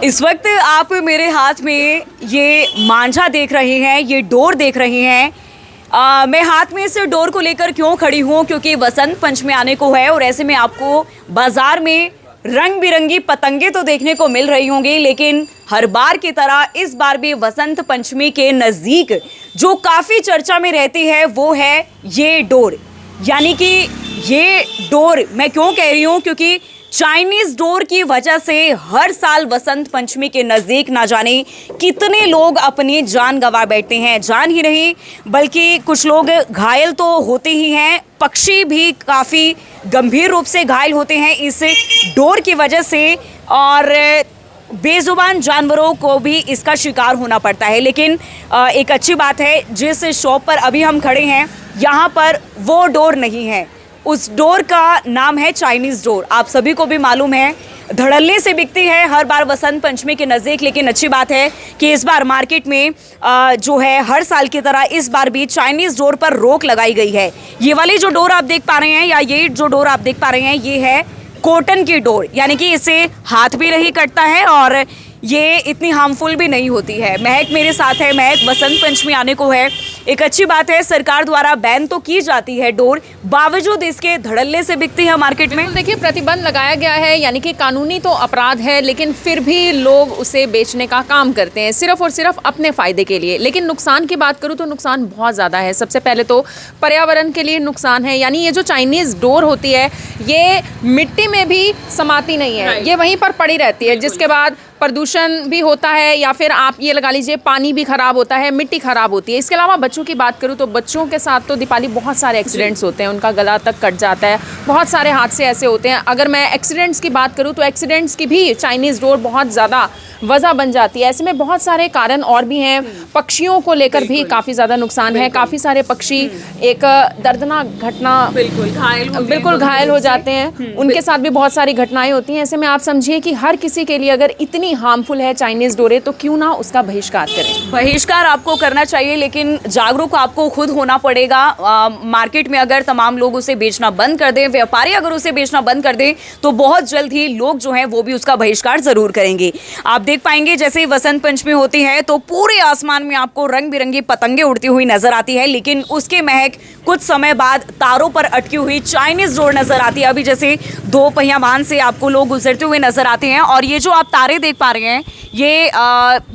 इस वक्त आप मेरे हाथ में ये मांझा देख रहे हैं, ये डोर देख रहे हैं। मैं हाथ में इस डोर को लेकर क्यों खड़ी हूँ, क्योंकि वसंत पंचमी आने को है और ऐसे में आपको बाजार में रंग बिरंगी पतंगे तो देखने को मिल रही होंगी, लेकिन हर बार की तरह इस बार भी वसंत पंचमी के नज़दीक जो काफ़ी चर्चा में रहती है वो है ये डोर। यानी कि ये डोर मैं क्यों कह रही हूँ, क्योंकि चाइनीज डोर की वजह से हर साल वसंत पंचमी के नज़दीक ना जाने कितने लोग अपनी जान गंवा बैठते हैं। जान ही नहीं बल्कि कुछ लोग घायल तो होते ही हैं, पक्षी भी काफ़ी गंभीर रूप से घायल होते हैं इस डोर की वजह से, और बेजुबान जानवरों को भी इसका शिकार होना पड़ता है। लेकिन एक अच्छी बात है, जिस शॉप पर अभी हम खड़े हैं यहाँ पर वो डोर नहीं है। उस डोर का नाम है चाइनीज़ डोर। आप सभी को भी मालूम है, धड़ल्ले से बिकती है हर बार वसंत पंचमी के नज़दीक। लेकिन अच्छी बात है कि इस बार मार्केट में जो है हर साल की तरह इस बार भी चाइनीज़ डोर पर रोक लगाई गई है। ये वाली जो डोर आप देख पा रहे हैं, या ये जो डोर आप देख पा रहे हैं, ये है कॉटन की डोर। यानी कि इसे हाथ भी नहीं कटता है और ये इतनी हार्मफुल भी नहीं होती है। महक मेरे साथ है। महक, वसंत पंचमी आने को है, एक अच्छी बात है, सरकार द्वारा बैन तो की जाती है डोर, बावजूद इसके धड़ल्ले से बिकती है मार्केट में। देखिए, प्रतिबंध लगाया गया है, यानी कि कानूनी तो अपराध है, लेकिन फिर भी लोग उसे बेचने का काम करते हैं सिर्फ और सिर्फ अपने फ़ायदे के लिए। लेकिन नुकसान की बात करूँ तो नुकसान बहुत ज़्यादा है। सबसे पहले तो पर्यावरण के लिए नुकसान है, यानी ये जो चाइनीज़ डोर होती है ये मिट्टी में भी समाती नहीं है, ये वहीं पर पड़ी रहती है, जिसके बाद प्रदूषण भी होता है, या फिर आप ये लगा लीजिए पानी भी ख़राब होता है, मिट्टी ख़राब होती है। इसके अलावा बच्चों की बात करूँ तो बच्चों के साथ तो दीपाली बहुत सारे एक्सीडेंट्स होते हैं, उनका गला तक कट जाता है, बहुत सारे हादसे ऐसे होते हैं। अगर मैं एक्सीडेंट्स की बात करूँ तो एक्सीडेंट्स की भी चाइनीज़ डोर बहुत ज़्यादा वजह बन जाती है। ऐसे में बहुत सारे कारण और भी हैं। पक्षियों को लेकर भी काफ़ी ज़्यादा नुकसान है। काफ़ी सारे पक्षी एक दर्दनाक घटना बिल्कुल घायल हो जाते हैं, उनके साथ भी बहुत सारी घटनाएं होती हैं। ऐसे में आप समझिए कि हर किसी के लिए अगर इतनी हार्मफुल है चाइनीज़ डोरे, तो क्यों ना उसका बहिष्कार करें। बहिष्कार आपको करना चाहिए, लेकिन जागरूक आपको खुद होना पड़ेगा। मार्केट में अगर तमाम लोग उसे बेचना बंद कर दें, व्यापारी अगर उसे बेचना बंद कर दें, तो बहुत जल्द ही लोग जो हैं वो भी उसका बहिष्कार ज़रूर करेंगे। आप देख पाएंगे जैसे ही वसंत पंचमी होती है तो पूरे आसमान में आपको रंग बिरंगी पतंगे उड़ती हुई नजर आती है, लेकिन उसके महक कुछ समय बाद तारों पर अटकी हुई चाइनीज़ डोर नजर आती है। अभी जैसे दो पहिया वाहन से आपको लोग गुजरते हुए नजर आते हैं, और ये जो आप तारे देख पा रहे हैं ये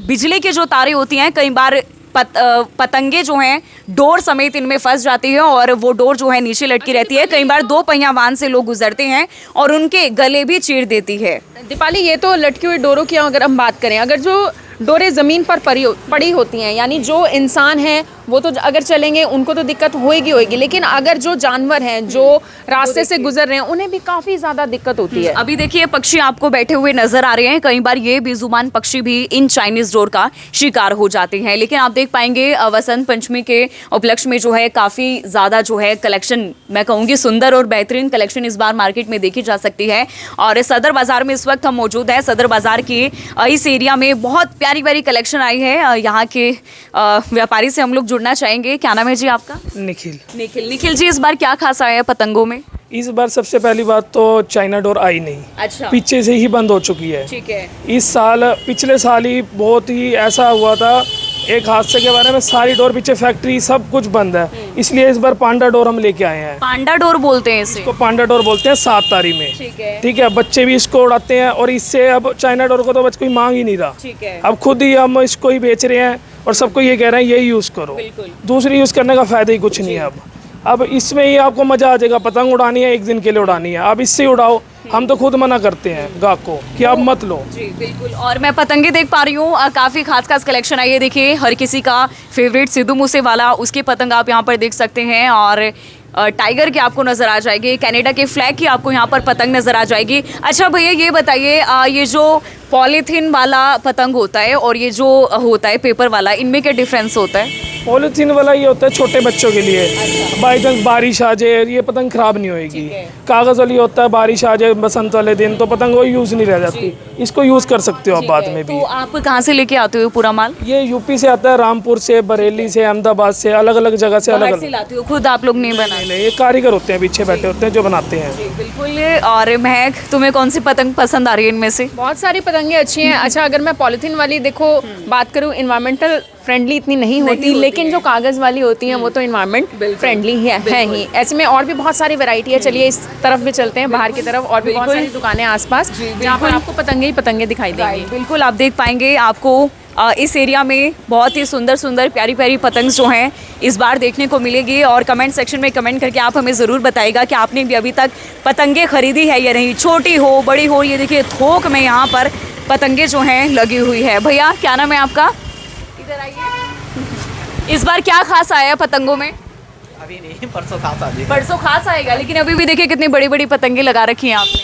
बिजली की जो तारे होती हैं, कई बार पतंगे जो हैं डोर समेत इनमें फंस जाती है और वो डोर जो है नीचे लटकी रहती है। कई बार दो पहिया वाहन से लोग गुजरते हैं और उनके गले भी चीर देती है। दीपाली, ये तो लटकी हुई डोरों की अगर हम बात करें, अगर जो डोरें ज़मीन पर पड़ी होती हैं, यानी जो इंसान है वो तो अगर चलेंगे उनको तो दिक्कत होएगी, लेकिन अगर जो जानवर हैं जो रास्ते से गुजर रहे हैं उन्हें भी काफ़ी ज़्यादा दिक्कत होती है। अभी देखिए पक्षी आपको बैठे हुए नजर आ रहे हैं, कई बार ये बेजुबान पक्षी भी इन चाइनीज़ डोर का शिकार हो जाते हैं। लेकिन आप देख पाएंगे वसंत पंचमी के उपलक्ष्य में जो है काफ़ी ज़्यादा जो है कलेक्शन, मैं कहूँगी सुंदर और बेहतरीन कलेक्शन इस बार मार्केट में देखी जा सकती है। और सदर बाज़ार में इस वक्त हम मौजूद हैं। सदर बाज़ार के इस एरिया में बहुत प्यारी प्यारी कलेक्शन आई है। यहाँ के व्यापारी से हम लोग जुड़ना चाहेंगे। क्या नाम है जी आपका? निखिल जी, इस बार क्या खास आया है पतंगों में? इस बार सबसे पहली बात तो चाइना डोर आई नहीं। अच्छा। पीछे से ही बंद हो चुकी है। ठीक है। इस साल, पिछले साल ही बहुत ही ऐसा हुआ था, एक हादसे के बारे में सारी डोर पीछे फैक्ट्री सब कुछ बंद है, इसलिए इस बार पांडा डोर हम लेके आए हैं। पांडा डोर बोलते हैं इसको? पांडा डोर बोलते हैं, 7 तारीख में। ठीक है। बच्चे भी इसको उड़ाते हैं और इससे अब चाइना डोर को तो बच्चे कोई मांग ही नहीं रहा। ठीक है। अब खुद ही हम इसको ही बेच रहे हैं और सबको ये कह रहे हैं यही यूज़ करो, दूसरी यूज़ करने का फायदा ही कुछ नहीं है। अब इसमें ही आपको मज़ा आ जाएगा। पतंग उड़ानी है, एक दिन के लिए उड़ानी है, आप इससे उड़ाओ। हम तो खुद मना करते हैं गाहक को कि आप मत लो। जी बिल्कुल। और मैं पतंगे देख पा रही हूँ, काफ़ी खास कलेक्शन आई है। देखिए हर किसी का फेवरेट सिद्धू मूसेवाला, उसकी पतंग आप यहाँ पर देख सकते हैं, और टाइगर की आपको नज़र आ जाएगी, कनाडा के फ्लैग की आपको यहाँ पर पतंग नज़र आ जाएगी। अच्छा भैया ये बताइए, ये जो पॉलीथीन वाला पतंग होता है और ये जो होता है पेपर वाला, इनमें क्या डिफरेंस होता है? पॉलीथीन वाला ये होता है छोटे बच्चों के लिए, बाई चांस बारिश आ जाए ये पतंग खराब नहीं होएगी। कागज़ वाली होता है बारिश आ जाए बसंत वाले दिन तो पतंग वो यूज़ नहीं रह जाती, इसको यूज़ कर सकते हो आप बाद में भी। तो आप कहाँ से लेके आते हो पूरा माल? ये यूपी से आता है, रामपुर से, बरेली से, अहमदाबाद से, अलग अलग जगह से, अलग बाहर अलग। से लाते हो, खुद आप लोग नहीं बनाए? नहीं, ये कारीगर होते हैं पीछे बैठे होते हैं जो बनाते हैं। बिल्कुल। और महक, तुम्हें कौन सी पतंग पसंद आ रही है इनमें से? बहुत सारी पतंगे अच्छी हैं। अच्छा, अगर मैं पॉलीथीन वाली देखो बात करूँ, इन्वायरमेंटल फ्रेंडली इतनी नहीं होती, लेकिन जो कागज़ वाली होती हैं वो तो इन्वायरमेंट फ्रेंडली है ही। ऐसे में और भी बहुत सारी वैरायटी है। चलिए इस तरफ भी चलते हैं, बाहर की तरफ और भी बहुत सारी दुकानें आसपास जहाँ पर आपको पतंगे ही पतंगे दिखाई देंगी। बिल्कुल, आप देख पाएंगे आपको इस एरिया में बहुत ही सुंदर सुंदर प्यारी प्यारी पतंग जो हैं इस बार देखने को मिलेगी। और कमेंट सेक्शन में कमेंट करके आप हमें ज़रूर बताइएगा कि आपने भी अभी तक पतंगे खरीदी है या नहीं, छोटी हो बड़ी हो। ये देखिए थोक में यहाँ पर पतंगे जो हैं लगी हुई है। भैया क्या नाम है आपका? इधर आइए। इस बार क्या खास आया पतंगों में? अभी नहीं, परसों खास आ जाएगी। परसों खास आएगा, लेकिन अभी भी देखिए कितनी बड़ी बड़ी पतंगे लगा रखी हैं आपने।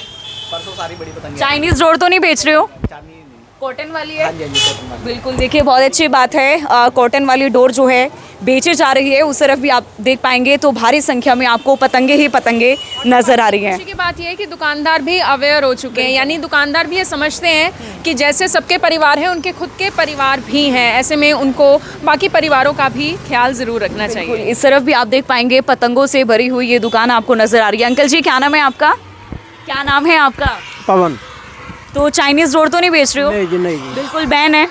परसों सारी बड़ी पतंग चाइनीज डोर तो नहीं बेच रहे हो? चांदी नहीं। कॉटन वाली है? हाँ जी, हाँ जी, कॉटन वाली। बिल्कुल, देखिए बहुत अच्छी बात है। कॉटन वाली डोर जो है बेची जा रही है। उस तरफ भी आप देख पाएंगे तो भारी संख्या में आपको पतंगे ही पतंगे नजर आ रही हैं। खुशी की बात यह है कि दुकानदार भी अवेयर हो चुके हैं, यानी दुकानदार भी ये समझते हैं कि जैसे सबके परिवार हैं उनके खुद के परिवार भी हैं, ऐसे में उनको बाकी परिवारों का भी ख्याल ज़रूर रखना चाहिए। इस तरफ भी आप देख पाएंगे पतंगों से भरी हुई ये दुकान आपको नजर आ रही है। अंकल जी क्या नाम है आपका? क्या नाम है आपका? पवन। तो चाइनीज डोर तो नहीं बेच रहे हो? नहीं जी, नहीं जी। बिल्कुल बैन है,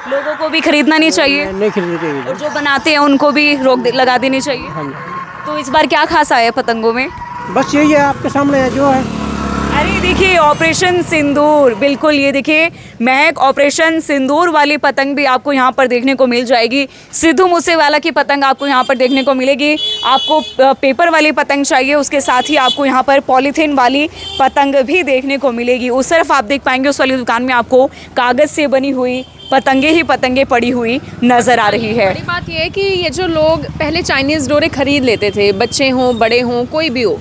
लोगों को भी खरीदना नहीं चाहिए नहीं खरीदते जी। और जो बनाते हैं उनको भी रोक लगा देनी चाहिए। हाँ जी। तो इस बार क्या खास आया है पतंगों में? बस यही है आपके सामने है जो है। अरे देखिए ऑपरेशन सिंदूर, बिल्कुल ये देखिए महक ऑपरेशन सिंदूर वाली पतंग भी आपको यहाँ पर देखने को मिल जाएगी। सिद्धू मूसेवाला की पतंग आपको यहाँ पर देखने को मिलेगी। आपको पेपर वाली पतंग चाहिए, उसके साथ ही आपको यहाँ पर पॉलीथीन वाली पतंग भी देखने को मिलेगी। उस तरफ आप देख पाएंगे उस वाली दुकान में आपको कागज़ से बनी हुई पतंगे ही पतंगे पड़ी हुई नज़र आ रही है। बड़ी बात यह है कि ये जो लोग पहले चाइनीज़ डोरे खरीद लेते थे, बच्चे हों बड़े हों कोई भी हो,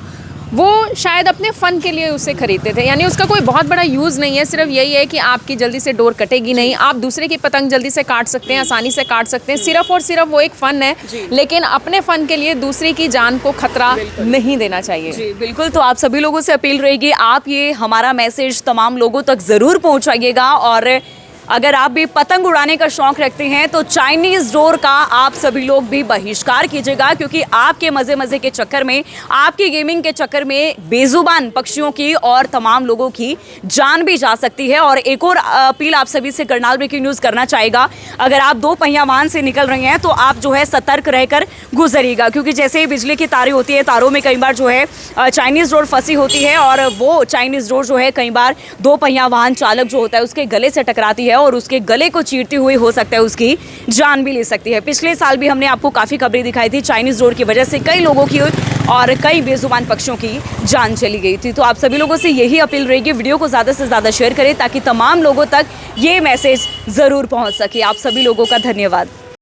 वो शायद अपने फ़न के लिए उसे खरीदते थे, यानी उसका कोई बहुत बड़ा यूज़ नहीं है। सिर्फ यही है कि आपकी जल्दी से डोर कटेगी नहीं, आप दूसरे की पतंग जल्दी से काट सकते हैं, आसानी से काट सकते हैं। सिर्फ और सिर्फ वो एक फ़न है, लेकिन अपने फ़न के लिए दूसरे की जान को खतरा नहीं देना चाहिए। जी बिल्कुल। तो आप सभी लोगों से अपील रहेगी, आप ये हमारा मैसेज तमाम लोगों तक ज़रूर पहुंचाइएगा। और अगर आप भी पतंग उड़ाने का शौक रखते हैं तो चाइनीज़ डोर का आप सभी लोग भी बहिष्कार कीजिएगा, क्योंकि आपके मज़े मज़े के चक्कर में, आपकी गेमिंग के चक्कर में बेजुबान पक्षियों की और तमाम लोगों की जान भी जा सकती है। और एक और अपील आप सभी से करनाल ब्रेकिंग न्यूज़ करना चाहेगा, अगर आप दो पहिया वाहन से निकल रहे हैं तो आप जो है सतर्क रहकर गुजरिएगा, क्योंकि जैसे ही बिजली की तारें होती है, तारों में कई बार जो है चाइनीज़ डोर फंसी होती है और वो चाइनीज़ डोर जो है कई बार दो पहिया वाहन चालक जो होता है उसके गले से टकराती है और उसके गले को चीरती हुई हो सकता है उसकी जान भी ले सकती है। पिछले साल भी हमने आपको काफ़ी खबरें दिखाई थी, चाइनीज़ डोर की वजह से कई लोगों की और कई बेजुबान पक्षियों की जान चली गई थी। तो आप सभी लोगों से यही अपील रहेगी, वीडियो को ज़्यादा से ज़्यादा शेयर करें ताकि तमाम लोगों तक ये मैसेज ज़रूर पहुँच सके। आप सभी लोगों का धन्यवाद।